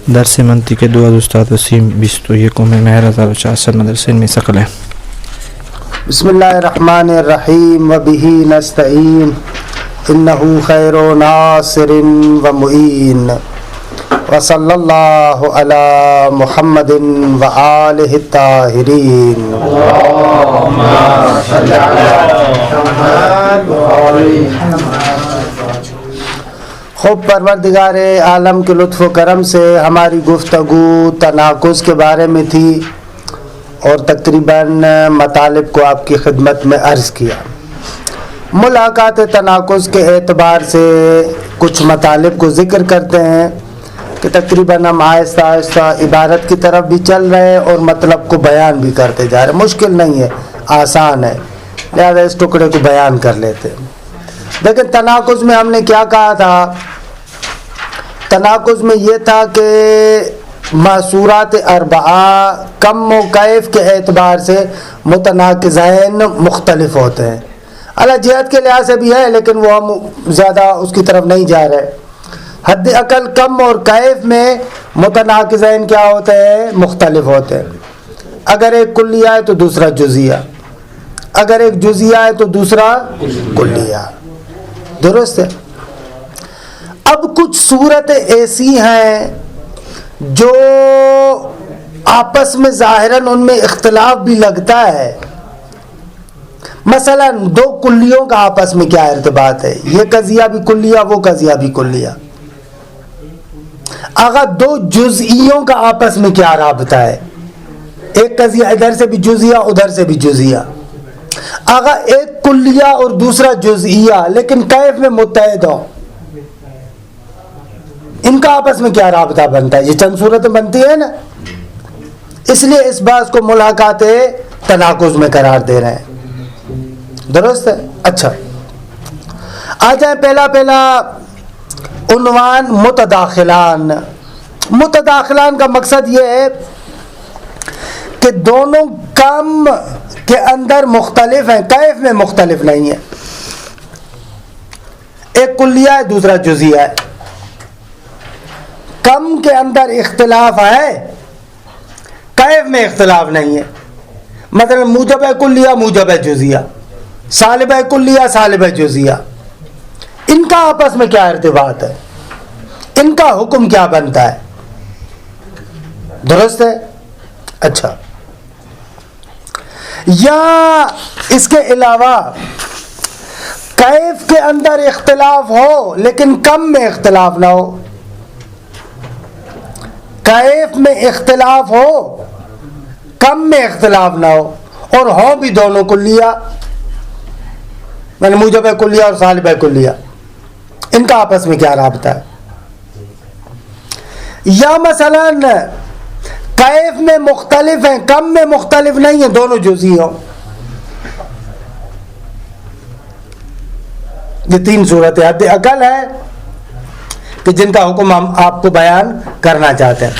درس منطق دعا استاد وسیم 21 مہر 2004 مدرسے میں ثقل ہے. بسم اللہ الرحمن الرحیم وبہ نستعین انہ خیر ناصر ومعین وصلی اللہ علی محمد وآلہ الطاہرین. اللہم صلی علی محمد وآلہ محمد. خوب پروردگار عالم کے لطف و کرم سے ہماری گفتگو تناقض کے بارے میں تھی اور تقریباً مطالب کو آپ کی خدمت میں عرض کیا. ملاقات تناقض کے اعتبار سے کچھ مطالب کو ذکر کرتے ہیں کہ تقریباً ہم آہستہ آہستہ عبارت کی طرف بھی چل رہے ہیں اور مطلب کو بیان بھی کرتے جا رہے ہیں. مشکل نہیں ہے، آسان ہے، لہذا اس ٹکڑے کو بیان کر لیتے ہیں. لیکن تناقض میں ہم نے کیا کہا تھا؟ تناقض میں یہ تھا کہ محصورات اربعہ کم و کیف کے اعتبار سے متناقضین مختلف ہوتے ہیں. جہت کے لحاظ سے بھی ہے لیکن وہ ہم زیادہ اس کی طرف نہیں جا رہے. حد اقل کم اور کیف میں متناقضین کیا ہوتے ہیں؟ مختلف ہوتے ہیں. اگر ایک کلیہ ہے تو دوسرا جزیہ، اگر ایک جزیہ ہے تو دوسرا کلیہ. درست ہے. اب کچھ صورتیں ایسی ہیں جو آپس میں ظاہراً ان میں اختلاف بھی لگتا ہے. مثلا دو کلیوں کا آپس میں کیا ارتباط ہے؟ یہ قضیہ بھی کلیہ، وہ قضیہ بھی کلیہ. اگر دو جزئیوں کا آپس میں کیا رابطہ ہے؟ ایک قضیہ ادھر سے بھی جزیہ، ادھر سے بھی جزیہ. اگر ایک کلیہ اور دوسرا جزئیہ لیکن کیف میں متحد ہو، ان کا آپس میں کیا رابطہ بنتا ہے؟ یہ چند صورتیں بنتی ہیں نا. اس لیے اس بات کو ملاقات تناقض میں قرار دے رہے ہیں. درست ہے. اچھا، آ جائیں پہلا عنوان متداخلان. متداخلان کا مقصد یہ ہے کہ دونوں کم کے اندر مختلف ہیں، کیف میں مختلف نہیں ہے. ایک کلیہ ہے، دوسرا جزیہ ہے. کم کے اندر اختلاف ہے، کیف میں اختلاف نہیں ہے. مثلا موجب ہے کلیہ، موجب ہے جزیہ، سالب ہے کلیہ، سالب ہے جزیہ. ان کا آپس میں کیا ارتباط ہے؟ ان کا حکم کیا بنتا ہے؟ درست ہے. اچھا، یا اس کے علاوہ کیف کے اندر اختلاف ہو لیکن کم میں اختلاف نہ ہو. کیف میں اختلاف ہو، کم میں اختلاف نہ ہو، اور ہو بھی دونوں کلیہ، یعنی موجب کلیہ اور سالب کلیہ. ان کا آپس میں کیا رابطہ ہے؟ یا مثلا کیف میں مختلف ہیں، کم میں مختلف نہیں ہیں، دونوں جزئی ہوں. یہ تین صورتیں حد اقل ہے کہ جن کا حکم ہم آپ کو بیان کرنا چاہتے ہیں.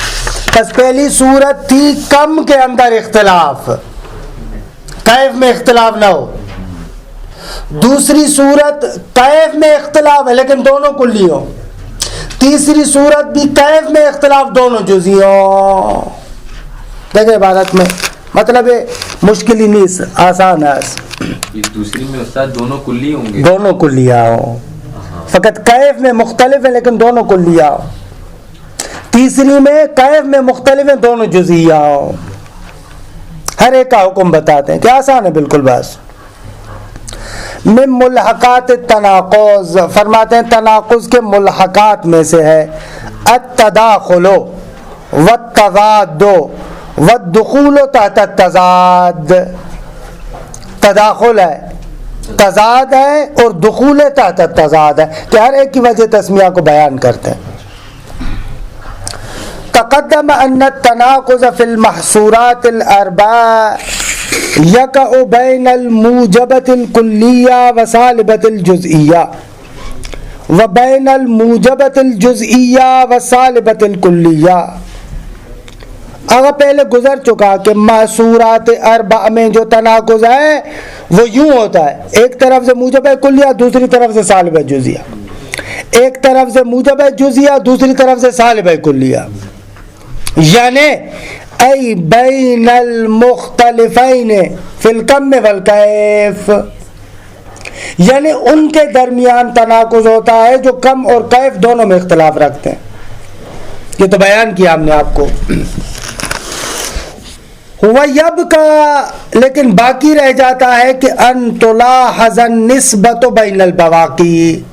بس پہلی صورت تھی کم کے اندر اختلاف، کیف میں اختلاف نہ ہو. دوسری صورت کیف میں اختلاف ہے لیکن دونوں کلی ہوں. تیسری صورت بھی کیف میں اختلاف، دونوں جزئی ہوں. دیکھیں عبارت میں مطلب ہے مشکل ہی نہیں، آسان ہے. دوسری میں استاد دونوں کلی ہوں گے، دونوں کلیہ ہوں، فقط کیف میں مختلف ہیں لیکن دونوں کلیہ ہوں. تیسری میں کیف میں مختلف ہیں، دونوں جزیہ ہوں. ہر ایک کا حکم بتاتے ہیں کہ آسان ہے بالکل. بس من ملحقات تناقض، فرماتے ہیں تناقض کے ملحقات میں سے ہے التداخل والتضاد والدخول تحت التضاد. تداخل ہے، تضاد ہے، اور دخول تحت التضاد ہے کہ ہر ایک کی وجہ تسمیہ کو بیان کرتے ہیں. تقدم ان التناقض فی المحصورات الاربع یقع بین الموجبۃ الکلیہ وسالبۃ الجزئیہ وبین الموجبۃ الجزئیہ وسالبۃ الکلیہ. اگر پہلے گزر چکا کہ محصورات اربع میں جو تناقض ہے وہ یوں ہوتا ہے، ایک طرف سے موجب کلیہ، دوسری طرف سے سالب جزیہ، ایک طرف سے موجب جزیہ، دوسری طرف سے سالب کلیہ. یعنی ای بین المختلفین فی الکم والکیف، یعنی ان کے درمیان تناقض ہوتا ہے جو کم اور کیف دونوں میں اختلاف رکھتے ہیں. یہ تو بیان کیا ہم نے آپ کو. وَيَبْقَى، لیکن باقی رہ جاتا ہے کہ ان تلاحظ النسبۃ بین البواقی،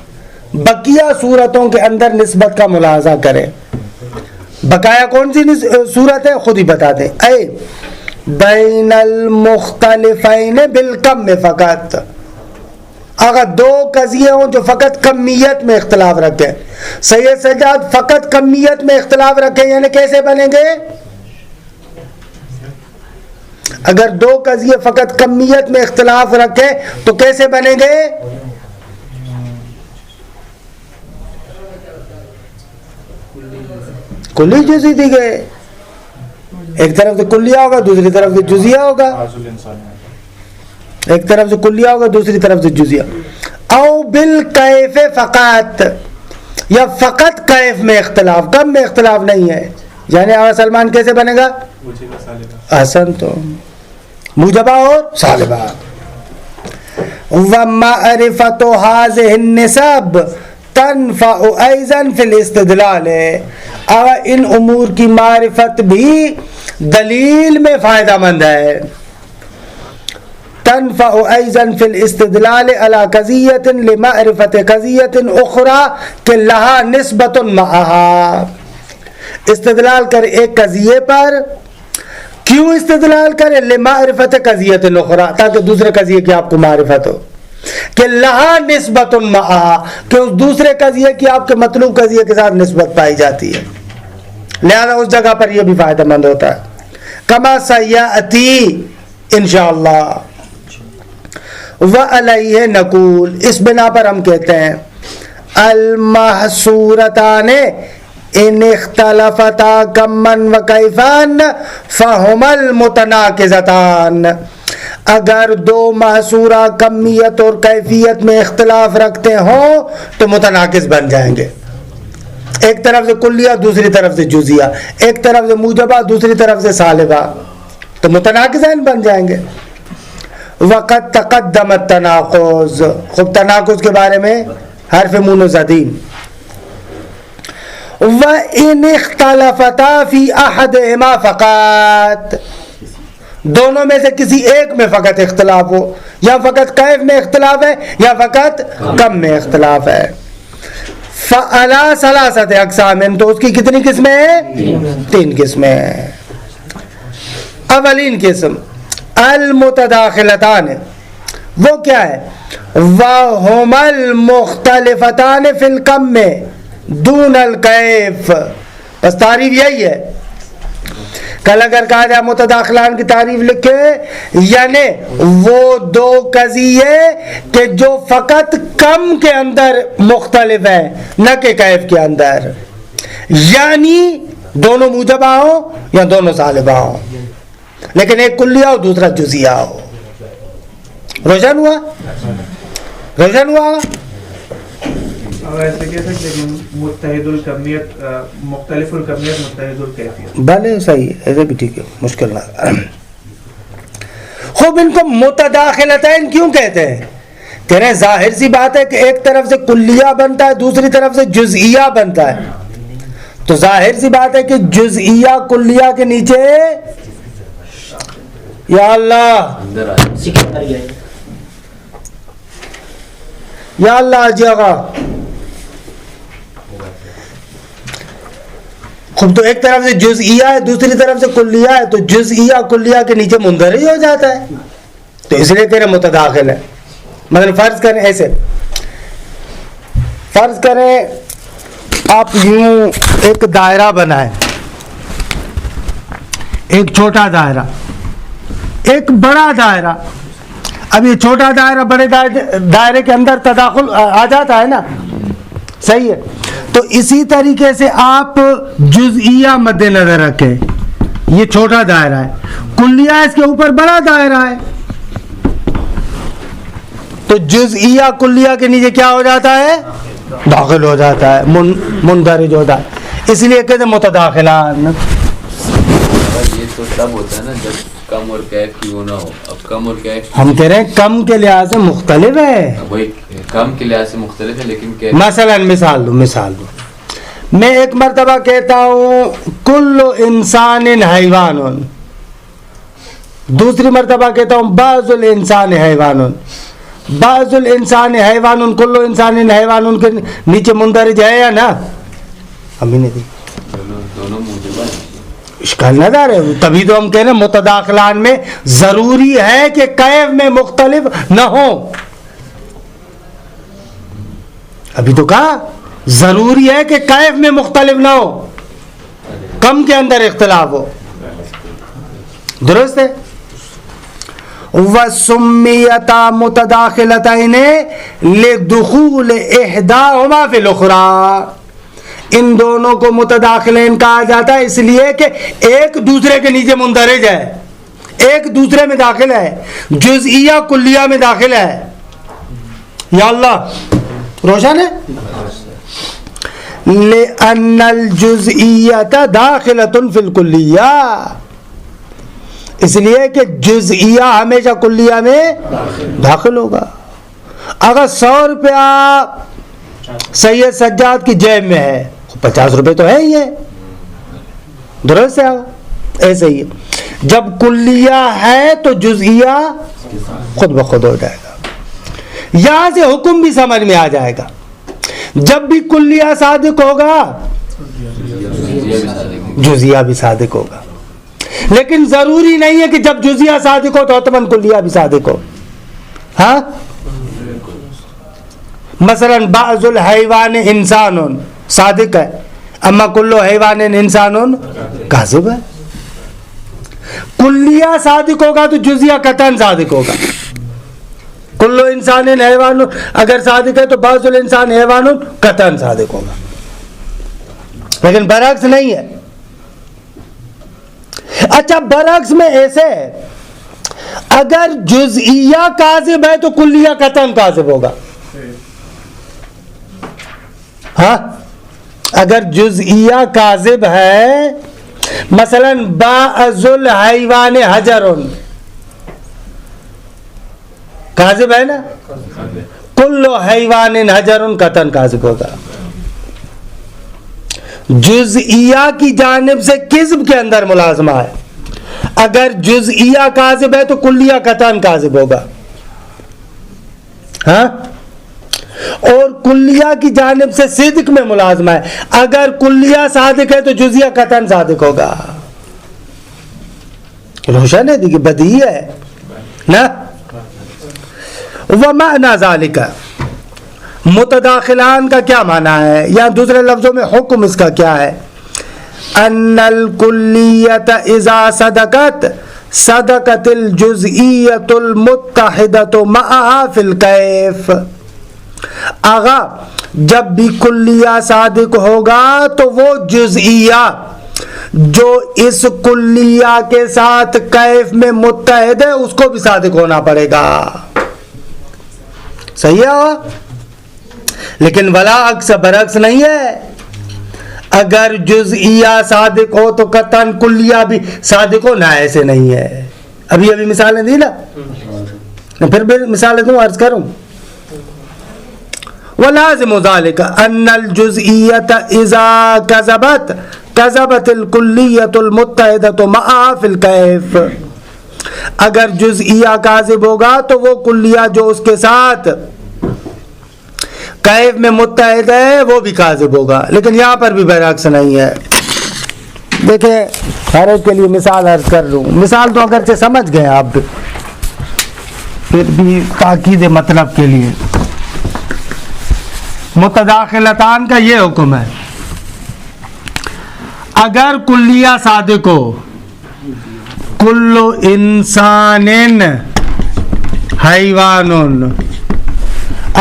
بقیہ صورتوں کے اندر نسبت کا ملاحظہ کرے. بقایا کون سی صورت ہے خود ہی بتا دیں. اے بین المختلفین بالکم فقط، اگر دو قضیے ہوں جو فقط کمیت میں اختلاف رکھیں. سید سجاد فقط کمیت میں اختلاف رکھیں یعنی کیسے بنیں گے؟ اگر دو قضیے فقط کمیت میں اختلاف رکھیں تو کیسے بنیں گے؟ کلی جزئی دی گئے، ایک طرف سے کلیہ ہوگا دوسری طرف سے جزیہ ہوگا، ایک طرف سے کلیہ ہوگا دوسری طرف سے جزیہ. او بالکیف فقط، یا فقط کیف میں اختلاف، کم میں اختلاف نہیں ہے. یعنی آغا سلمان کیسے بنے گا؟ احسن، تو موجبہ اور سالبہ. ومعرفت هذه النسب تنفع ایضا فی الاستدلال، اور ان امور کی معرفت بھی دلیل میں فائدہ مند ہے. تنفع ایضا فی الاستدلال علی قضیۃ لمعرفت قضیۃ اخرى کہ لہا نسبت معها. استدلال کر ایک قضیے پر، کیوں استدلال کرے؟ لمعرفت قضیۃ اخرى، تاکہ دوسرے قضیے کی آپ کو معرفت ہو. کہ لہا نسبت معها، کہ اس دوسرے قضیے کی آپ کے مطلوب قضیے کے ساتھ نسبت پائی جاتی ہے، لہذا اس جگہ پر یہ بھی فائدہ مند ہوتا ہے. کما سیاتی انشاءاللہ. وعلیہ نقول، اس بنا پر ہم کہتے ہیں المحصورتان ان اختلفتا کمن و کیفان فہما المتناقضتان، اگر دو محصورہ کمیت اور کیفیت میں اختلاف رکھتے ہوں تو متناقض بن جائیں گے. ایک طرف سے کلیہ دوسری طرف سے جزیہ، ایک طرف سے موجبہ دوسری طرف سے سالبہ، تو متناقضین بن جائیں گے. وقت تقدم التناقض، خب تناقض کے بارے میں حرف منزدین. وَإِنِ اخْتَلَفَتَا فِي أَحَدِهِمَا فَقَط، دونوں میں سے کسی ایک میں فقط اختلاف ہو، یا فقط کیف میں اختلاف ہے یا فقط کم میں اختلاف ہے. فَعَلَى ثَلَاثَةِ أَقْسَامٍ، تو اس کی کتنی قسمیں ہیں؟ 3 قسمیں ہیں. اولین قسم المتداخلتان، وہ کیا ہے؟ وَهُمَا الْمُخْتَلِفَتَانِ فِي الْكَمِّ دون الکیف. بس تعریف یہی ہے. کل اگر کہا جائے متداخلان کی تعریف لکھے، یعنی وہ دو قضیے کہ جو فقط کم کے اندر مختلف ہیں نہ کہ کیف کے اندر، یعنی دونوں موجبہ ہوں یا دونوں سالبہ ہوں، لیکن ایک کلیہ ہو دوسرا جزیہ ہو. روشن ہوا؟ روشن ہوا؟ ایسے کہہ سکتے ہیں متحد الکمیت مختلف الکمیت متحد الکیفیت. بھلے صحیح، ایسے بھی ٹھیک ہے، مشکل نہ. خوب ان کو متداخلتین کیوں کہتے ہیں؟ کہہ رہے ہیں ظاہر سی بات ہے کہ ایک طرف سے کلیہ بنتا ہے دوسری طرف سے جزئیہ بنتا ہے، تو ظاہر سی بات ہے کہ جزئیہ کلیہ کے نیچے، یا اللہ یا اللہ آجی آقا. خوب تو ایک طرف سے جزئیہ ہے دوسری طرف سے کلیہ ہے، تو جزئیہ کلیہ کے نیچے مندرج ہو جاتا ہے، تو اس لیے کہہ رہے متداخل ہے. مثلا فرض کریں ایسے، فرض کریں آپ یوں ایک دائرہ بنائیں، ایک چھوٹا دائرہ ایک بڑا دائرہ. اب یہ چھوٹا دائرہ بڑے دائرے کے اندر تداخل آ جاتا ہے نا، صحیح ہے. تو اسی طریقے سے آپ جزئیہ مد نظر رکھیں، یہ چھوٹا دائرہ ہے، کلیہ اس کے اوپر بڑا دائرہ ہے، تو جزئیہ کلیہ کے نیچے کیا ہو جاتا ہے؟ داخل ہو جاتا ہے، مندرج ہوتا ہے. اس لیے کہتے ہیں متداخلان. یہ تو تب ہوتا ہے نا جب کم اور کیف کی وہ نہ ہو. اب کم اور کیف ہم کہہ رہے ہیں کم کے لحاظ سے مختلف ہے. وہی کم کے لحاظ سے مختلف ہے لیکن کیف. مثلا مثال دو میں ایک مرتبہ کہتا ہوں کل انسان حیوان، دوسری مرتبہ کہتا ہوں بعض الانسان حیوان. بعض الانسان حیوان کل انسان حیوان کے نیچے مندرج ہے یا نا؟ ہم ہی نہیں دی دونوں موجودہ ہیں. اشکال نہ دار ہے. تبھی تو ہم کہہ رہے ہیں متداخلان میں ضروری ہے کہ کیف میں مختلف نہ ہو. ابھی تو کہا ضروری ہے کہ کیف میں مختلف نہ ہو، کم کے اندر اختلاف ہو. درست ہے. وَسُمِّيَتَا مُتَدَاخِلَتَيْنِ لِدُخُولِ إِحْدَاهُمَا فِي الْأُخْرَى. ان دونوں کو متداخلین کہا جاتا ہے اس لیے کہ ایک دوسرے کے نیچے مندرج ہے، ایک دوسرے میں داخل ہے، جزئیہ کلیہ میں داخل ہے. یا اللہ روشن ہے. لِأَنَّ الْجُزْئِيَّةَ دَاخِلَةٌ فِي الْكُلِّيَّةِ. اس لیے کہ جزئیہ ہمیشہ کلیہ میں داخل ہوگا. اگر 100 روپیہ سید سجاد کی جیب میں ہے 50 روپے تو ہے ہی ہے. درست ہے. ایسے ہی جب کلیہ ہے تو جزئیہ خود بخود ہو جائے گا. یہاں سے حکم بھی سمجھ میں آ جائے گا. جب بھی کلیہ صادق ہوگا جزئیہ بھی صادق ہوگا. لیکن ضروری نہیں ہے کہ جب جزئیہ صادق ہو تو حتماً کلیہ بھی صادق ہو. ہاں مثلا بعض الحیوان انسان صادق ہے، اما کل حیوان انسان کاذب ہے. کلیہ صادق ہوگا تو جزئیہ قطعاً صادق ہوگا. کل انسان حیوان اگر صادق ہے تو بعض الانسان حیوان قطعاً صادق ہوگا. لیکن برعکس نہیں ہے. اچھا برعکس میں ایسے ہے اگر جزئیہ کاذب ہے تو کلیہ قطعاً کاذب ہوگا. ہاں اگر جزئیہ کاذب ہے مثلا بعض الحیوان حجر کاذب ہے نا، کل حیوان حجر قطعاً کاذب ہوگا. جزئیہ کی جانب سے کذب کے اندر ملازمہ ہے. اگر جزئیہ کاذب ہے تو کلیہ قطعاً کاذب ہوگا. ہاں اور کلیہ کی جانب سے صدق میں ملازمہ ہے. اگر کلیہ صادق ہے تو جزئیہ قطعاً صادق ہوگا. روشن ہے دیکھیے بدیہی ہے نا. وَمَعْنَى ذَلِكَ متداخلان کا کیا معنی ہے یا دوسرے لفظوں میں حکم اس کا کیا ہے؟ ان الکلیۃ اذا صدقت صدقت الجزئیۃ المتحدۃ معها فی الکیف. آغا جب بھی کلیہ صادق ہوگا تو وہ جزئیہ جو اس کلیہ کے ساتھ کیف میں متحد ہے اس کو بھی صادق ہونا پڑے گا. صحیح ہے. لیکن ولا عکس برعکس نہیں ہے. اگر جزئیہ صادق ہو تو قطعاً کلیہ بھی صادق ہو، نہ ایسے نہیں ہے. ابھی مثالیں دی نا، پھر بھی مثالیں دوں عرض کروں. وَلَازِمُ ذَلِكَ أَنَّ الْجُزْئِيَّةَ إِذَا كَذَبَتْ كَذَبَتِ الْكُلِّيَّةُ الْمُتَّحِدَةُ مَعَهَا فِي الْكَيْفِ. اگر جزئیہ کاذب ہوگا تو وہ کلیہ جو اس کے ساتھ کیف میں متحد ہے وہ بھی کاذب ہوگا. لیکن یہاں پر بھی برعکس نہیں ہے. دیکھیں ہر ایک کے لیے مثال عرض کر لوں. مثال تو اگرچہ سمجھ گئے آپ پھر بھی تاکید مطلب کے لیے. متداخلتان کا یہ حکم ہے اگر کلیہ صادق ہو کل انسان حیوان،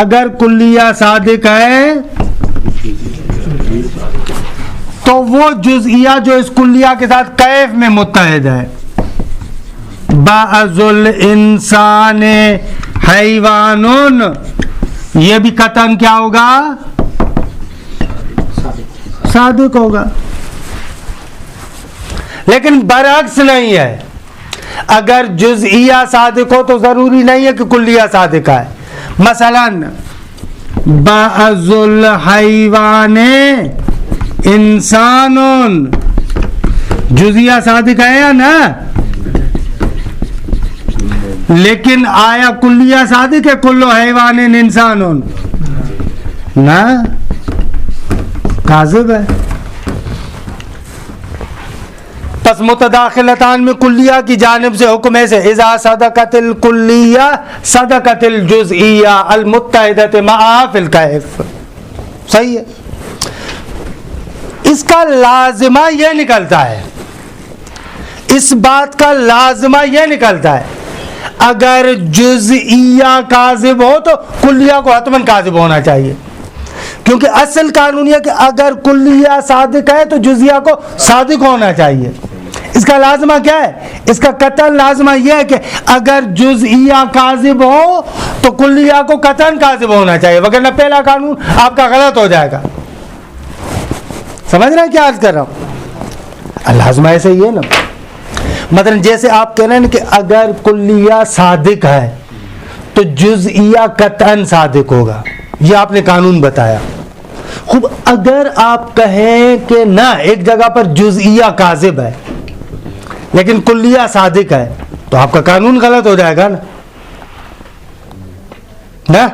اگر کلیہ صادق ہے تو وہ جزئیہ جو اس کلیہ کے ساتھ کیف میں متحد ہے. بعض الانسان حیوان یہ بھی قطعاً کیا ہوگا؟ صادق ہوگا. لیکن برعکس نہیں ہے. اگر جزئیہ صادق ہو تو ضروری نہیں ہے کہ کلیہ صادق ہے. مثلا بعض الحیوان انسان، جزئیہ صادق ہے یا نا؟ لیکن آیا کلیہ صادق ہے کل حیوان انسان؟ نا، کاذب ہے. پس متداخلتان میں کلیہ کی جانب سے حکم ہے سے اذا صدقت الکلیہ صدقت الجزئیہ المتحدۃ معها فی الکیف. صحیح ہے. اس کا لازمہ یہ نکلتا ہے، اس بات کا لازمہ یہ نکلتا ہے اگر جزئیہ کاذب ہو تو کلیہ کو حتماً کاذب ہونا چاہیے، کیونکہ اصل قانون یہ کہ اگر کلیہ صادق ہے تو جزئیہ کو صادق ہونا چاہیے. اس کا لازمہ کیا ہے؟ اس کا قطعاً لازمہ یہ ہے کہ اگر جزئیہ کاذب ہو تو کلیہ کو قطعاً کاذب ہونا چاہیے، وگرنہ پہلا قانون آپ کا غلط ہو جائے گا. سمجھ رہے ہیں کیا عرض کر رہا ہوں؟ لازمہ ایسے ہی ہے نا. مثلا جیسے آپ کہہ رہے ہیں کہ اگر کلیہ صادق ہے تو جزئیہ قطعاً صادق ہوگا، یہ آپ نے قانون بتایا. خوب، اگر آپ کہیں کہ نہ ایک جگہ پر جزئیہ کاذب ہے لیکن کلیہ صادق ہے تو آپ کا قانون غلط ہو جائے گا نا.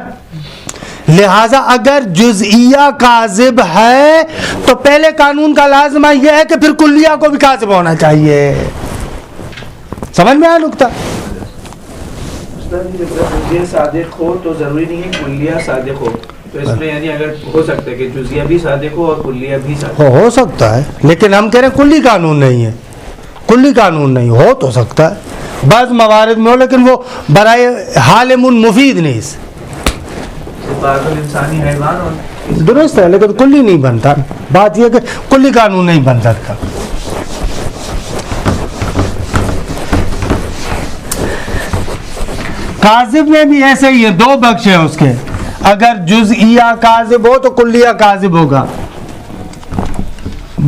لہذا اگر جزئیہ کاذب ہے تو پہلے قانون کا لازمہ یہ ہے کہ پھر کلیہ کو بھی کاذب ہونا چاہیے. سمجھ میں آیا نکتہ؟ جزئیہ صادق ہو تو ضروری نہیں ہے کلیہ صادق ہو، تو اس میں یعنی اگر ہو سکتا ہے کہ جزئیہ بھی صادق ہو اور کلیہ بھی صادق ہو سکتا ہے، لیکن ہم کہہ رہے ہیں کلی قانون نہیں ہے. کلی قانون نہیں ہو تو سکتا ہے، بعض موارد میں ہو، لیکن وہ برائے حالم مفید نہیں. بعض الانسانی حیوان اور درست ہے لیکن کلی نہیں بنتا. بات یہ کہ کلی قانون نہیں بن سکتا. کاذب میں بھی ایسے ہی ہے، دو بخش ہیں اس کے. اگر جزئیہ کاذب ہو تو کلیہ کاذب ہوگا.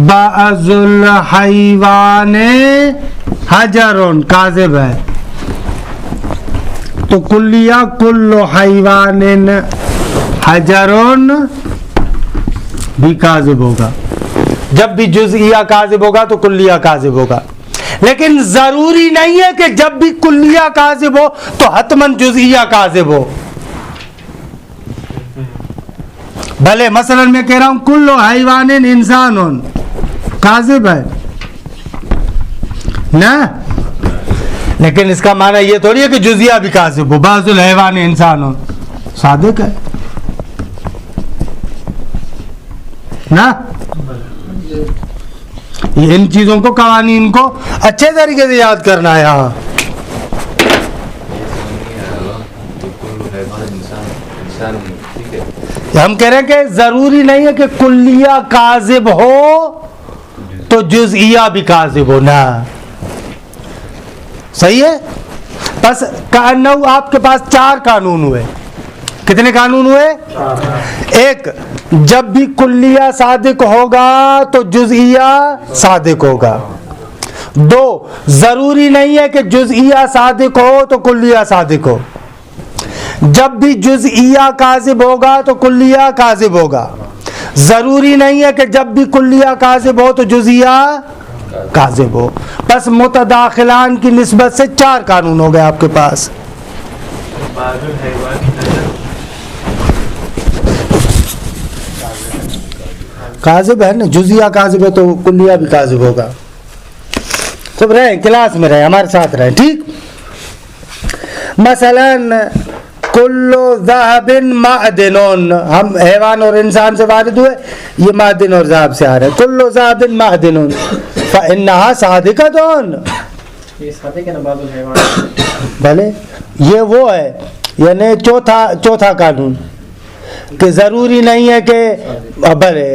بعض الحیوان حجر کاذب ہے تو کلیہ کل حیوان حجر بھی کاذب ہوگا. جب بھی جزئیہ کاذب ہوگا تو کلیہ کاذب ہوگا. لیکن ضروری نہیں ہے کہ جب بھی کلیہ کاذب ہو تو حتماً جزئیہ کاذب ہو. بھلے مثلا میں کہہ رہا ہوں کل حیوان انسان کاذب ہے نا، لیکن اس کا معنی یہ تھوڑی ہے کہ جزئیہ بھی کاذب ہو. بعض الحیوان انسان صادق ہے نا. ان چیزوں کو، قوانین کو اچھے طریقے سے یاد کرنا ہے. ہاں ہم کہہ رہے ہیں کہ ضروری نہیں ہے کہ کلیہ کاذب ہو تو جزئیہ بھی کاذب ہو نا. صحیح ہے. بس کأنہ آپ کے پاس 4 قانون ہوئے. کتنے قانون ہوئے؟ ایک، جب بھی کلیہ صادق ہوگا تو جزئیہ صادق ہوگا. 2، ضروری نہیں ہے کہ جزئیہ صادق ہو تو کلیہ صادق ہو. جب بھی جزئیہ کاذب ہوگا تو کلیہ کاذب ہوگا. ضروری نہیں ہے کہ جب بھی کلیہ کاذب ہو تو جزئیہ کاذب ہو. بس متداخلان کی نسبت سے 4 قانون ہو گئے آپ کے پاس. کاذب ہے نا، جزئیہ کاذب ہے تو کلیہ بھی کاذب ہوگا. سب رہے کلاس میں رہے، ہمارے ساتھ رہے، ٹھیک. مثلا کل ذهب معدن، ہم حیوان اور انسان سے وارد ہوئے، یہ معدن اور ذهب سے آ رہا ہے. کل ذهب معدن فإنها صادقة، یہ صادق ہے نا بعض الحیوان. بھلے یہ وہ ہے، یعنی چوتھا قانون کہ ضروری نہیں ہے کہ بھلے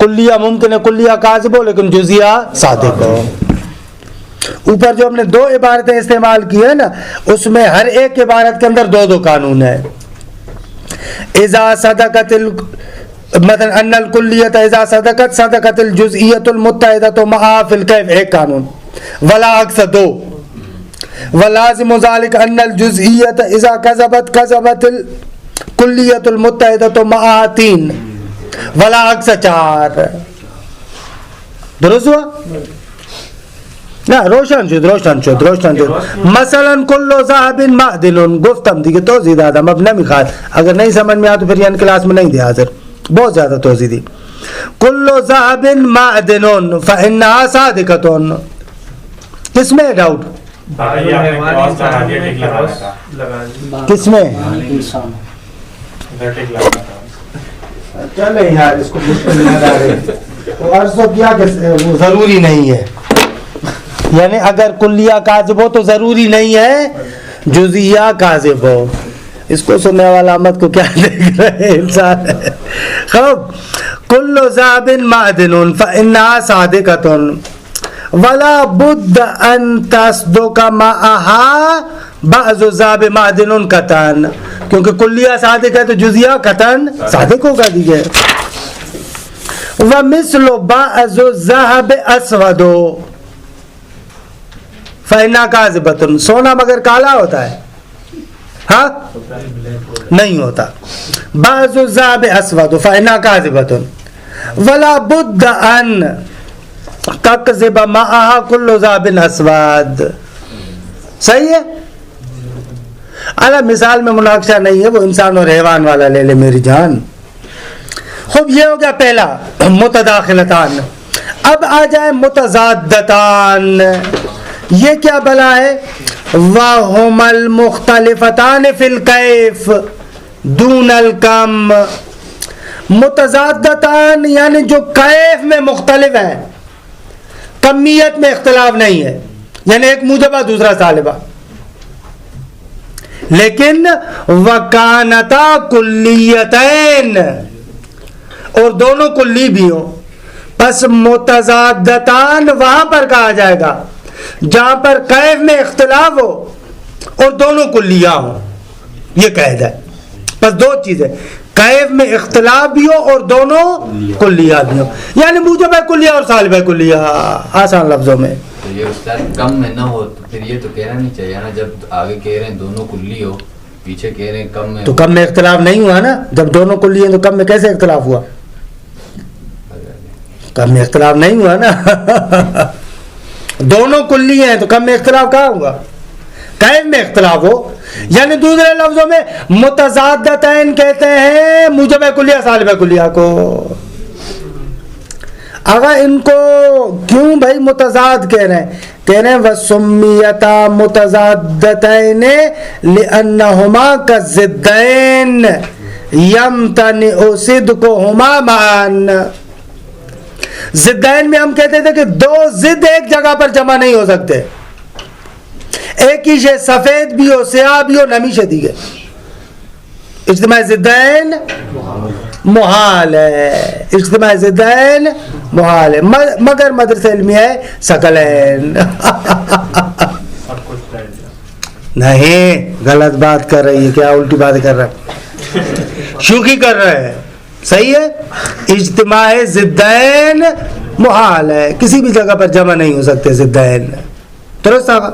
کلیہ ممکن ہے کلیہ کاذب ہو لیکن جزئیہ صادق ہو. اوپر جو ہم نے 2 عبارتیں استعمال کی ہے نا، اس میں ہر ایک عبارت کے اندر 2 قانون ہے. اذا صدقت مثلا ان الکلیۃ اذا صدقت الجزئیۃ المتحدۃ معها فی الکیف، ایک قانون. ولا عکس دو. ولازم ذلك ان الجزئیت اذا كذبت الکلیت المتحدۃ مع 3 ولا عکس 4. درست ہوا؟ نه روشن شد. مثلا کل ذهب معدن، گفتم دیگه توضیح دادم، اب نمیخواد، اگر نہیں سمجھ میں آ تو پھر یعنی کلاس میں نہیں دیا حاضر، بہت زیادہ توضیح دی. کل ذهب معدن فانها صادقة. کس میں ڈاؤٹ؟ کس میں؟ چلے یار اس کو مشکل نہ ڈالے. عرض کیا کہ وہ ضروری نہیں ہے، یعنی اگر کلیہ کاذب ہو تو ضروری نہیں ہے جزیہ کاذب ہو. اس کو سننے والا احمد کو کیا دیکھ رہے انسان ہے. خب کل ذهب معدن فانها صادقة ولا بد ان تصدق معها بعض ذهب معدن قطعا، کیونکہ کلیہ صادق ہے تو جزیہ قطعا صادق ہوگا دیگه. ومثل بعض الذهب اسود فإنها كاذبة. سونا مگر کالا ہوتا ہے؟ ہاں نہیں ہوتا. بعض الذهب اسود فإنها كاذبة ولا بد ان تكذب معها كل ذهب اسود. صحیح ہے؟ اعلیٰ مثال میں مناقشہ نہیں ہے، وہ انسان اور حیوان والا لے لے میری جان. خوب یہ ہو گیا پہلا متداخلتان. اب آ جائے متضادتان. یہ کیا بلا ہے؟ وَهُمَا الْمُخْتَلِفَتَانِ فِي الْكَيْفِ دُونَ الْكَمْ. متضادتان یعنی جو کیف میں مختلف ہیں، کمیت میں اختلاف نہیں ہے، یعنی ایک موجبہ دوسرا سالبہ، لیکن وَكَانَتَا كُلِّيَّتَيْن، اور دونوں کلی بھی ہوں. پس متضادتان وہاں پر کہا جائے گا جہاں پر کیف میں اختلاف ہو اور دونوں کلیہ ہوں. یہ قید ہے. بس دو چیزیں، کیف میں اختلاف بھی ہو اور دونوں کلیہ بھی ہو، یعنی موجب ہے کلیہ اور سالب ہے کلیہ، آسان لفظوں میں. تو یہ استاد کم میں نہ ہو تو پھر یہ تو کہنا نہیں چاہیے نا، جب آگے کہہ رہے ہیں دونوں کلی ہو، پیچھے کہہ رہے ہیں کم میں، تو کم میں اختلاف نہیں ہوا نا. جب دونوں کلی ہیں تو کم میں کیسے اختلاف ہوا؟ کم میں اختلاف نہیں ہوا نا. دونوں کلی ہیں تو کم میں اختلاف کہاں ہوا؟ کیف میں اختلاف ہو. یعنی دوسرے لفظوں میں متضادتین کہتے ہیں موجب کلیہ سالب کلیہ کو. اگر ان کو کیوں بھائی متضاد کہہ رہے ہیں؟ کہہ رہے ہیں وَسُمِّيَتَا مُتَضَادَّتَيْنِ لِأَنَّهُمَا كَالضِّدَّيْنِ يَمْتَنِعُ صِدْقُهُمَا مَعًا. ضدین میں ہم کہتے تھے کہ دو ضد ایک جگہ پر جمع نہیں ہو سکتے. ایک ہی شے سفید بھی ہو سیاہ بھی ہو نمی شدید ہے. اجتماع ضدین محال ہے. اجتماع ضدین محال ہے، مگر مدرسہ علمی ہے ثقلین. نہیں، غلط بات کر رہی ہے، کیا الٹی بات کر رہا ہے، شوخی کر رہے ہیں. صحیح ہے. اجتماع ضدین محال ہے، کسی بھی جگہ پر جمع نہیں ہو سکتے ضدین. درست آگا.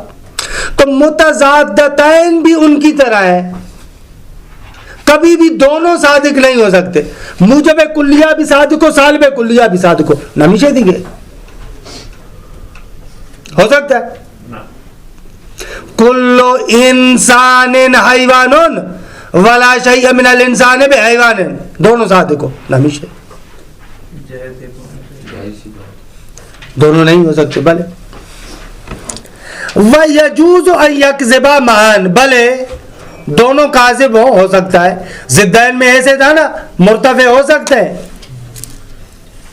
تو متضادتین بھی ان کی طرح ہے، کبھی بھی دونوں صادق نہیں ہو سکتے. موجب کلیہ بھی صادق ہو، سالب کلیہ بھی صادق ہو، نمیشے دیگے ہو سکتا ہے. کلو انسان حیوان ولا شیء من الانسان بحیوان، دونوں صادق ہو، نمیشے دونوں نہیں ہو سکتے. بھلے وَيَجُوزُ أَن يَكْذِبَا مَعًا، بھلے دونوں کاذب ہو سکتا ہے. ضدین میں ایسے تھا نا، مرتفع ہو سکتے ہیں،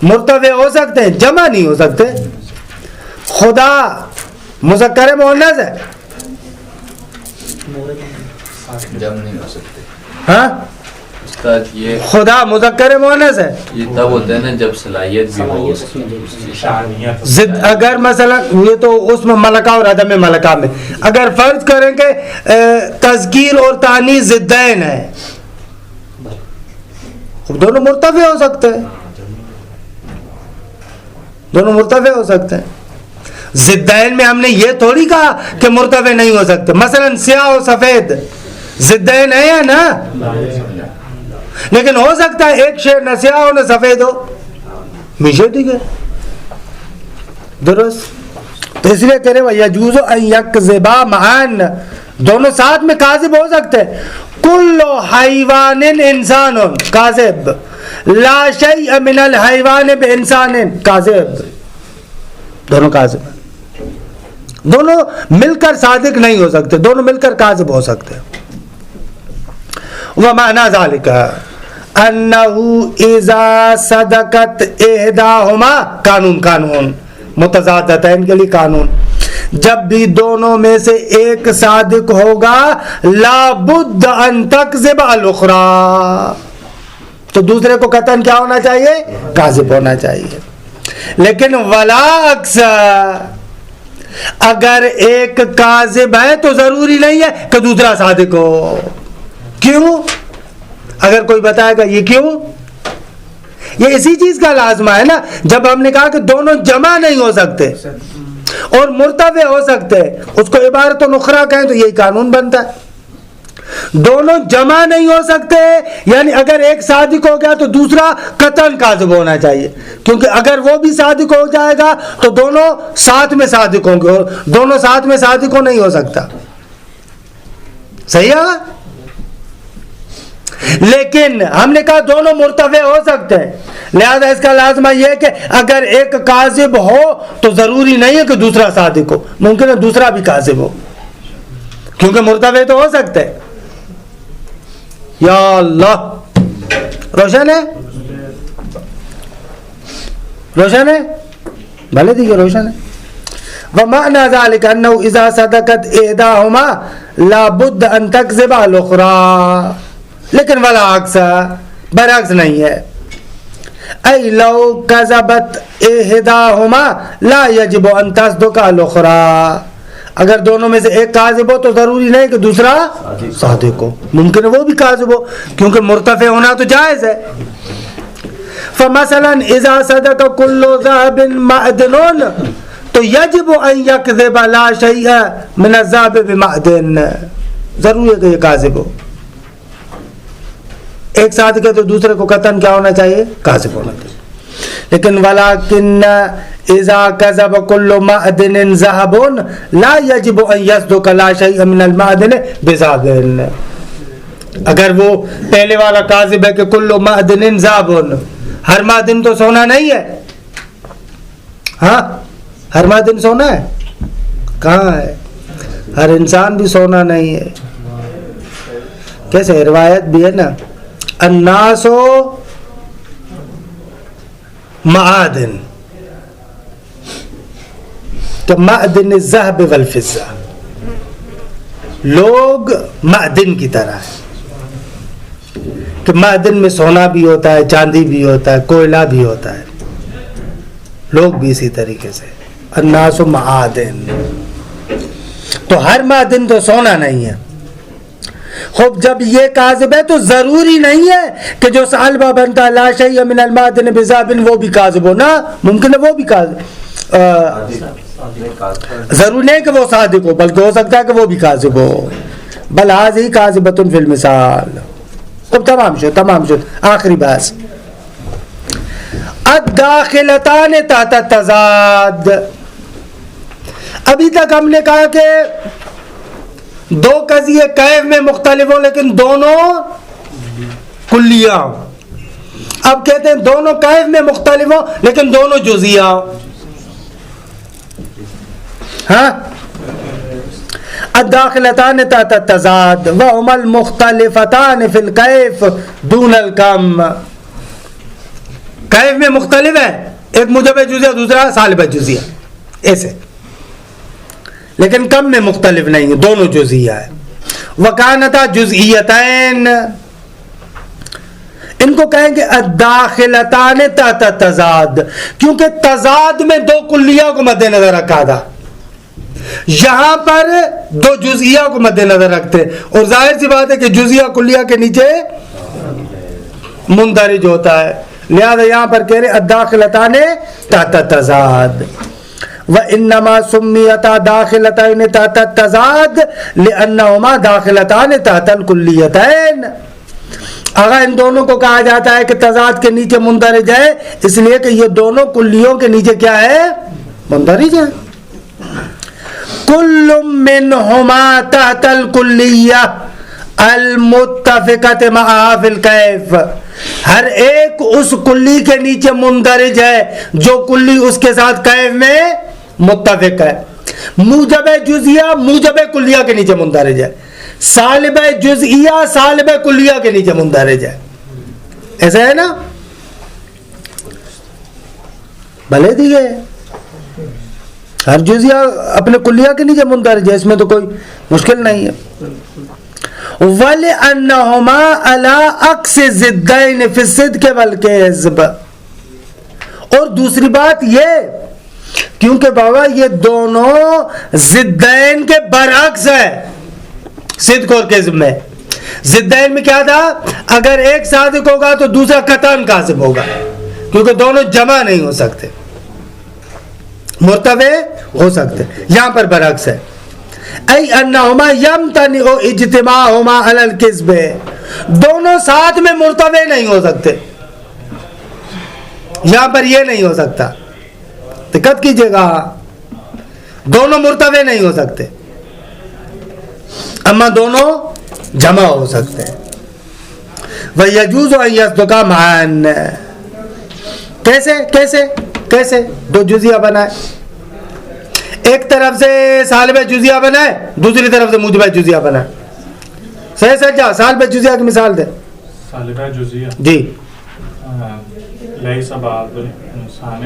مرتفع ہو سکتے ہیں، جمع نہیں ہو سکتے. خدا مذکر مؤنث ہے، جمع نہیں ہو سکتے. ہاں استاد یہ خدا مذکر مؤنث ہے. یہ تب ہوتا ہے نا جب صلاحیت بھی ہو. ضد اگر مثلا یہ تو اس میں ملکہ اور عدم ملکہ میں، اگر فرض کریں کہ تذکیر اور تانیث ضدین ہے، دونوں مرتفع ہو سکتے ہیں، دونوں مرتفع ہو سکتے ہیں. ضدین میں ہم نے یہ تھوڑی کہا کہ مرتفع نہیں ہو سکتے. مثلا سیاہ و سفید ضدین ہے یا نا, لیکن ہو سکتا ہے ایک شے نہ سیاہ ہو نہ سفید ہو, میشے ٹھیک ہے درست. تو اس لیے تیرے وَيَجُوزُ أَن يَكْذِبَا مَعًا, دونوں ساتھ میں کاذب ہو سکتے ہیں. کل حیوان انسان کاذب, لا شیء من الحیوان بانسان کاذب, دونوں کاذب ہیں. دونوں مل کر صادق نہیں ہو سکتے, دونوں مل کر کاذب ہو سکتے ہیں. وَمَعْنَى ذَلِكَ أَنَّهُ إِذَا صَدَقَتْ إِحْدَاهُمَا قانون متضادتین کے لیے قانون, جب بھی دونوں میں سے ایک صادق ہوگا لا بد ان تکذب الاخری, تو دوسرے کو قطعاً کیا ہونا چاہیے, کاذب ہونا چاہیے. لیکن ولا اکثر, اگر ایک کاذب ہے تو ضروری نہیں ہے کہ دوسرا صادق ہو. کیوں؟ اگر کوئی بتائے گا یہ کیوں, یہ اسی چیز کا لازمہ ہے نا. جب ہم نے کہا کہ دونوں جمع نہیں ہو سکتے اور مرتفع ہو سکتے, اس کو عبارت اخری کہیں تو یہی قانون بنتا ہے. دونوں جمع نہیں ہو سکتے یعنی اگر ایک صادق ہو گیا تو دوسرا قطعاً کاذب ہونا چاہیے, کیونکہ اگر وہ بھی صادق ہو جائے گا تو دونوں ساتھ میں صادق ہوں گے, اور دونوں ساتھ میں صادق ہو نہیں ہو سکتا. صحیح ہے. لیکن ہم نے کہا دونوں مرتفع ہو سکتے ہیں, لہذا اس کا لازمہ یہ ہے کہ اگر ایک کاذب ہو تو ضروری نہیں ہے کہ دوسرا صادق ہو, ممکن ہے دوسرا بھی کاذب ہو, کیونکہ مرتفع تو ہو سکتے ہیں. یا اللہ, روشن ہے, روشن ہے, بھلے دیکھیے روشن ہے. وَمَعْنَى ذَلِكَ أَنَّهُ إِذَا صَدَقَتْ إِحْدَاهُمَا لَا بُدَّ أَن تَكْذِبَ الْأُخْرَى, لیکن ولا اکثر برعکس نہیں ہے. ای لو کذبت احداہما لا یجب ان تصدق الاخری, اگر دونوں میں سے ایک کاذب ہو تو ضروری نہیں کہ دوسرا صادق ہو, ممکن ہے وہ بھی کاذب ہو کیونکہ مرتفع ہونا تو جائز ہے. فمثلا اذا صدق كل ذهب معدن تو یجب ان یکذب لا شیء من الذهب بمعدن, ضروری ہے کہ یہ کاذب ہو. ایک صادق ہے تو دوسرے کو قطعاً کیا ہونا چاہیے, کاذب ہونا چاہیے. لیکن ولکن اذا كذب كل معدن ذهب لا يجب ان يصدق لا شيء من المعدن بذهب, اگر وہ پہلے والا کاذب ہے کہ کل معدن ذهب, ہر معدن تو سونا نہیں ہے. ہاں ہر معدن سونا ہے کہاں ہے, ہر انسان بھی سونا نہیں ہے. کیسے روایت بھی ہے نا, الناس معادن تو معدن الذهب والفضة, لوگ معدن کی طرح ہے کہ معدن میں سونا بھی ہوتا ہے, چاندی بھی ہوتا ہے, کوئلہ بھی ہوتا ہے, لوگ بھی اسی طریقے سے. الناس معادن, تو ہر معدن تو سونا نہیں ہے. خوب جب یہ کاذب ہے تو ضروری نہیں ہے کہ جو سالبہ بنتا لا شیء من المعدن بذهب وہ بھی کاذب ہو, نا ممکن ہے وہ بھی کاذب, ضروری نہیں کہ وہ صادق ہو بلکہ ہو سکتا ہے کہ وہ بھی کاذب ہو. بل هذه کاذبۃ فی المثال. اب تمام شد آخری بات, الداخلتان تحت التضاد. ابھی تک ہم نے کہا کہ دو قضیے کیف میں مختلف ہوں لیکن دونوں کلیہ ہوں. اب کہتے ہیں دونوں کیف میں مختلف ہوں لیکن دونوں جزیہ ہوں. ہاں, الداخلتان تحت التضاد وهما المختلفتان فی الکیف دون الکم. کیف میں مختلف ہے, ایک موجب جزیہ دوسرا سالب جزیہ, ایسے, لیکن کم میں مختلف نہیں ہے, دونوں جزیہ ہے. وکانتا جزئیتین, ان کو کہیں گے الداخلتان تحت تضاد, کیونکہ تضاد میں دو کلیہ کو مد نظر رکھا تھا, یہاں پر دو جزئیہ کو مد نظر رکھتے, اور ظاہر سی بات ہے کہ جزئیہ کلیہ کے نیچے مندرج ہوتا ہے, لہذا یہاں پر کہہ رہے الداخلتان تحت تضاد. وَإِنَّمَا سُمِّيَتَا دَاخِلَتَيْنِ تَحْتَ التَّضَاد لِأَنَّهُمَا دَاخِلَتَانِ تَحْتَ الْكُلِّيَّتَيْن. اگر ان دونوں کو کہا جاتا ہے کہ تضاد کے نیچے مندرج ہے اس لیے کہ یہ دونوں کلیوں کے نیچے کیا ہے؟ مندرج ہے. كُلٌّ مِّنْهُمَا تَحْتَ الْكُلِّيَّةِ المتفقت معها فی الکیف. ہر ایک اس کلی کے نیچے مندرج ہے جو کلی اس کے ساتھ کیف میں متفق ہے. موجب جزیہ موجب کلیہ کے نیچے مندرج ہے. سالب جزئیہ سالب کلیہ کے نیچے مندرج ہے. ایسا ہے نا؟ بھلے دیے ہر جزیہ اپنے کلیہ کے نیچے مندرج ہے, اس میں تو کوئی مشکل نہیں ہے. وَلِأَنَّهُمَا عَلَىٰ عَكْسِ ضِدَّيْنِ فِي الصِّدْقِ وَالْكِذْبِ. اور دوسری بات یہ کیونکہ بابا یہ دونوں ضدین کے برعکس ہے صدق اور کذب میں. ضدین میں کیا تھا؟ اگر ایک صادق ہوگا تو دوسرا قطعاً کاذب ہوگا کیونکہ دونوں جمع نہیں ہو سکتے, مرتبع ہو سکتے. یہاں پر برعکس ہے. ای انہما یمتنع اجتماعہما علی الکذب. دونوں ساتھ میں مرتبع نہیں ہو سکتے. یہاں پر یہ نہیں ہو سکتا, دقت کیجئے گا, دونوں مرتبع نہیں ہو سکتے اما دونوں جمع ہو سکتے ہیں. وَيَجُوزُ أَن يَصْدُقَا مَعًا. کیسے کیسے کیسے؟ دو جزیہ بنائے, ایک طرف سے سالب جزیہ بنائے دوسری طرف سے موجب جزیہ بنائے. صحیح سجا سالب جزیہ کی مثال دے. سالب جزیہ جی لیس بعض الانسان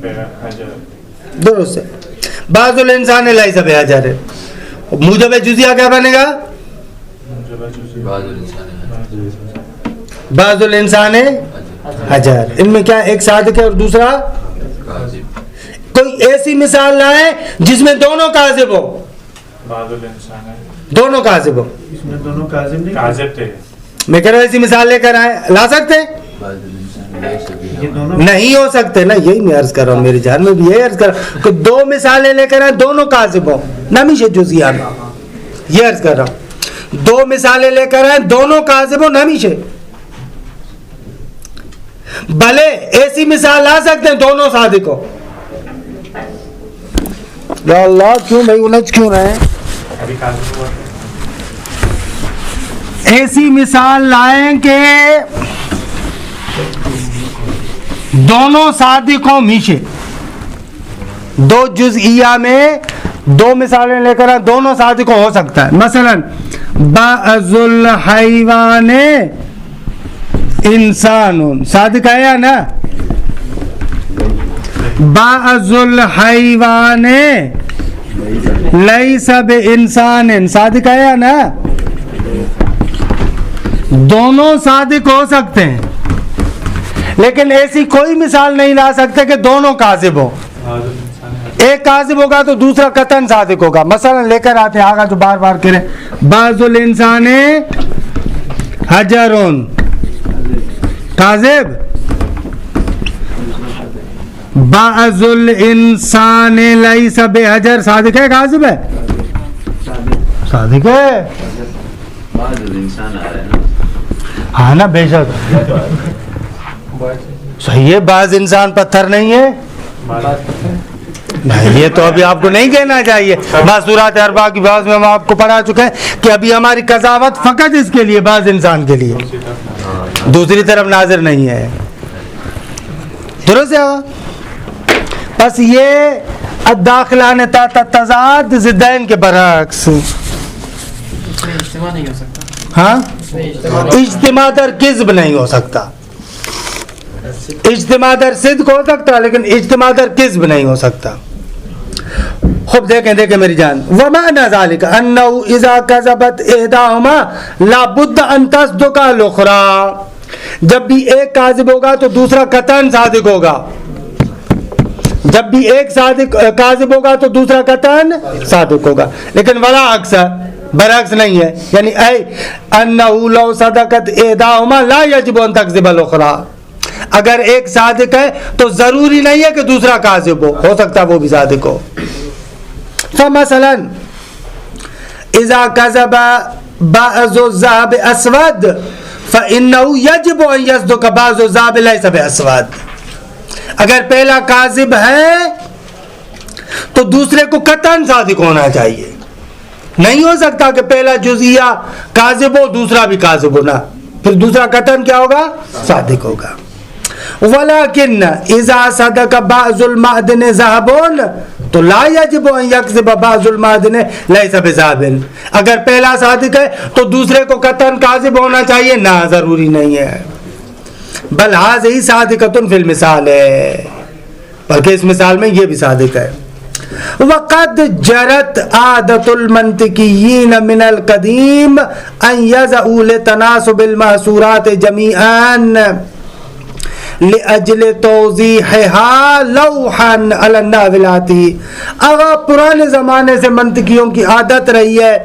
بحجر. درست ہے. بعض الانسان لیس بحجر. موجب جزیہ کیا بنے گا؟ بعض الانسان حجر. ان میں کیا ایک صادق ہے اور دوسرا کاذب. کوئی ایسی مثال لائے جس میں دونوں کاذب ہو. بعض الانسان دونوں کاذب ہو. اس میں دونوں کاذب نہیں, کاذب تھے. میں کہہ رہا ہوں ایسی مثال لے کر آئے, لا سکتے یہ دونوں نہیں ہو سکتے نا. یہی میں عرض کر رہا ہوں, میری جان میں بھی یہی عرض کر رہا ہوں کہ دو مثالیں لے کر آئے دونوں کاذب ہو نمیشے جزیہ میں. یہ عرض کر رہا ہوں دو مثالیں لے کر آئے دونوں کاذب ہو نمیشے. بھلے ایسی مثال لا سکتے ہیں دونوں صادق ہو. یا اللہ کیوں بھائی الجھ کیوں رہے ہیں؟ ابھی کاذب ہوا. ایسی مثال لائیں کہ دونوں صادقوں میشے. دو جزئیہ میں دو مثالیں لے کر دونوں صادقوں ہو سکتا ہے. مثلا بعض الحیوان انسان صادق ہے یا نا؟ بعض الحیوان لیس بانسان صادق ہے یا نا؟ دونوں صادق ہو سکتے ہیں لیکن ایسی کوئی مثال نہیں لا سکتے کہ دونوں کاذب ہو. ایک کاذب ہوگا تو دوسرا قطعاً صادق ہوگا. مثلا لے کر آتے ہیں آگا جو بار بار کریں. بعض الانسان حجرون کاذب. بعض الانسان لیس بحجر صادق ہے کاذب ہے؟ صادق ہے. بعض الانسان آ رہا ہے نا. ہاں نا بے شک صحیح ہے. بعض انسان پتھر نہیں ہے. نہیں یہ تو ابھی آپ کو نہیں کہنا چاہیے. معصورات اربعہ کی بعض میں ہم آپ کو پڑھا چکے ہیں کہ ابھی ہماری قضاوت فقط اس کے لیے بعض انسان کے لیے, دوسری طرف ناظر نہیں ہے. درست ہے. بس یہ الداخلان تحت التضاد ضدین کے برعکس. اجتماع نہیں ہو سکتا. ہاں اجتماع در کذب نہیں ہو سکتا. اجتماع در صدق ہو سکتا لیکن اجتماع در کذب نہیں ہو سکتا. خوب دیکھیں میری جان. ومعنى ذلك انه اذا كذبت احداهما لابد ان تصدق الاخرى. جب بھی ایک کاذب ہوگا تو دوسرا قطعاً صادق ہوگا. جب بھی ایک صادق کاذب ہوگا تو دوسرا قطعاً صادق ہوگا. لیکن ولا عکس برعکس نہیں ہے. یعنی اے انه لو صدقت احداهما لا يجب ان تكذب الاخرى. اگر ایک صادق ہے تو ضروری نہیں ہے کہ دوسرا کاذب ہو سکتا ہے وہ بھی صادق ہو. فمثلا اذا كذب بعض الذهب اسود فانه يجب ان يصدق بعض الذهب ليس باسود. اگر پہلا کاذب ہے تو دوسرے کو قطعاً صادق ہونا چاہیے. نہیں ہو سکتا کہ پہلا جزیہ کاذب ہو دوسرا بھی کاذب ہونا, پھر دوسرا قطعاً کیا ہوگا؟ صادق ہوگا. ولكن اذا صدق بعض المعدن ذهب تو لا يجب ان يكذب بعض المعدن ليس بذهب. اگر پہلا صادق ہے تو دوسرے کو قطعاً کاذب ہونا چاہیے؟ نہ, ضروری نہیں ہے. بل هذه صادقة في المثال ہے, بلکہ اس مثال میں یہ بھی صادق ہے. وقد جرت عادت المنطقیین من القدیم ان یضعوا لتناسب المحصورات جمیعا لأجل توضیحها لوحا علی الناولات. اگر پرانے زمانے سے منطقیوں کی عادت رہی ہے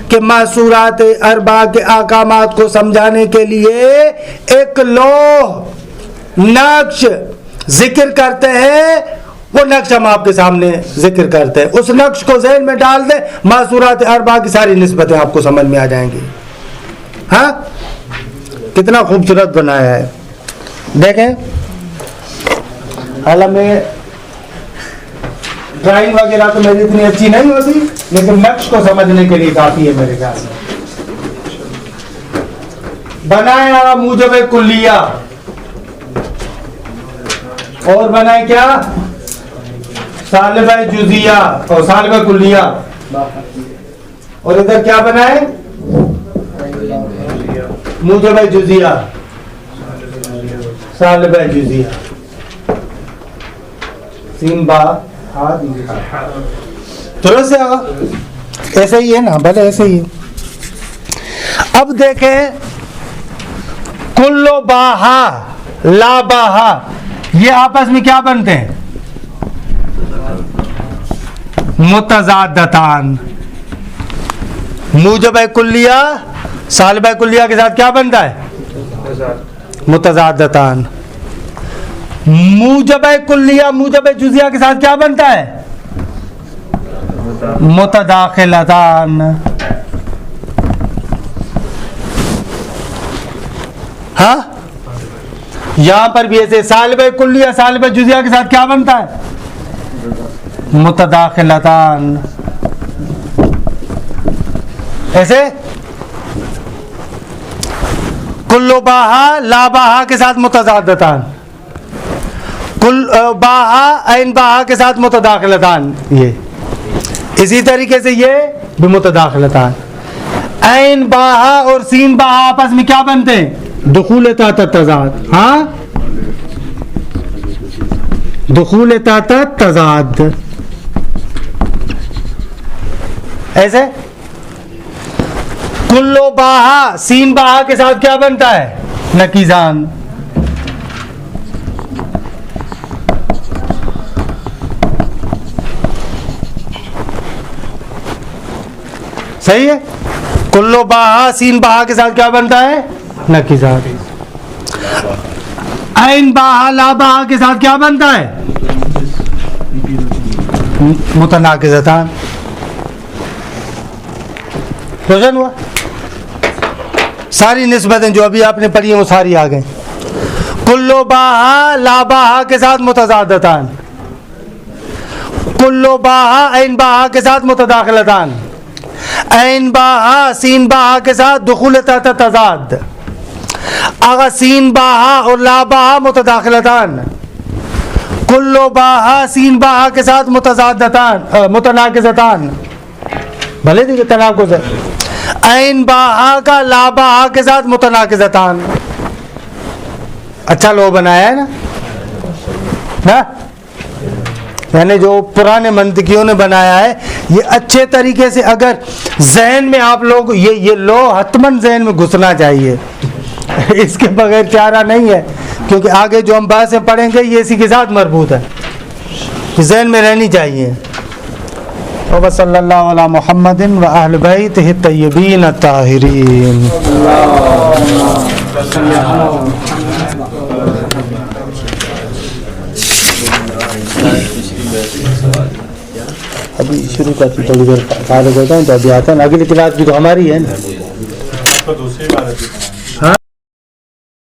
کہ محصورات اربعہ کے احکامات کو سمجھانے کے لیے ایک لوح نقش ذکر کرتے ہیں, وہ نقش ہم آپ کے سامنے ذکر کرتے ہیں, اس نقش کو ذہن میں ڈال دیں, محصورات اربعہ کی ساری نسبتیں آپ کو سمجھ میں آ جائیں گی. ہاں, کتنا خوبصورت بنایا ہے. دیکھیں, حالانکہ ڈرائنگ وغیرہ تو میری اتنی اچھی نہیں ہوتی, لیکن نقش کو سمجھنے کے لیے کافی ہے میرے خیال میں. بنایا موجب کلیہ, اور بنائے کیا؟ سالبہ جزیہ اور سالبہ کلیہ, اور ادھر کیا بنائے؟ موجب جزیہ سالبہ جزیہ. سین با درست ہے, ایسے ہی ہے نا, بھلے ایسے ہی. اب دیکھیں, کل باہا لا باہا یہ آپس میں کیا بنتے ہیں؟ متضادتان. موجب کلیہ سالبہ کلیہ کے ساتھ کیا بنتا ہے؟ متضادتان. موجب کلیہ موجب جزیہ کے ساتھ کیا بنتا ہے؟ متداخلتان. ہاں, یہاں پر بھی ایسے سالبہ کلیہ سالبہ جزیہ کے ساتھ کیا بنتا ہے؟ متداخلتان. ایسے کل باہا لا باہا کے ساتھ متضادتان, کل باہا عین باہا کے ساتھ متداخلتان. یہ اسی طریقے سے یہ بھی متداخلتان. عین باہا اور سین باہا آپس میں کیا بنتے ہیں؟ دخول تحت تضاد. ہاں, دخول تحت تضاد. ایسے کلو باہا سین باہا کے ساتھ کیا بنتا ہے؟ نقیزان. صحیح ہے, کلو باہا سین باہا کے ساتھ کیا بنتا ہے؟ نقیزان. عین باہا لا باہا کے ساتھ کیا بنتا ہے؟ متناقضتان. روشن ہوا؟ ساری نسبتیں جو ابھی آپ نے پڑھی ہیں وہ ساری آ گئیں. کلو باہا لا باہا کے ساتھ متضادتان, کلو باہا عین باہا کے ساتھ متداخلتان, عین باہا سین باہا کے ساتھ دخول تحت تضاد. اگر سین باہا اور لا باہا متداخلتان, کلو باہا سین باہا کے ساتھ متضادتان متناقضتان. بھلے دیکھیں تناقض ہے. عین باہا کا لا باہا کے ساتھ متناقضتان. اچھا لو بنایا ہے نا, یعنی جو پرانے منطقیوں نے بنایا ہے یہ اچھے طریقے سے اگر ذہن میں آپ لوگ یہ لو حتماً ذہن میں گھسنا چاہیے, اس کے بغیر چارہ نہیں ہے, کیونکہ آگے جو ہم بحثیں پڑھیں گے یہ اسی کے ساتھ مربوط ہے, ذہن میں رہنی چاہیے. وصلی اللہ علی محمد و اہل بیتہ الطیبین الطاہرین. ابھی شروع کرتی تھوڑی دیر فارغ ہوتا ہوں تو ابھی آتا ہے نا. اگلی کلاس بھی تو ہماری ہے نا. آپ کو دوسری بار ابھی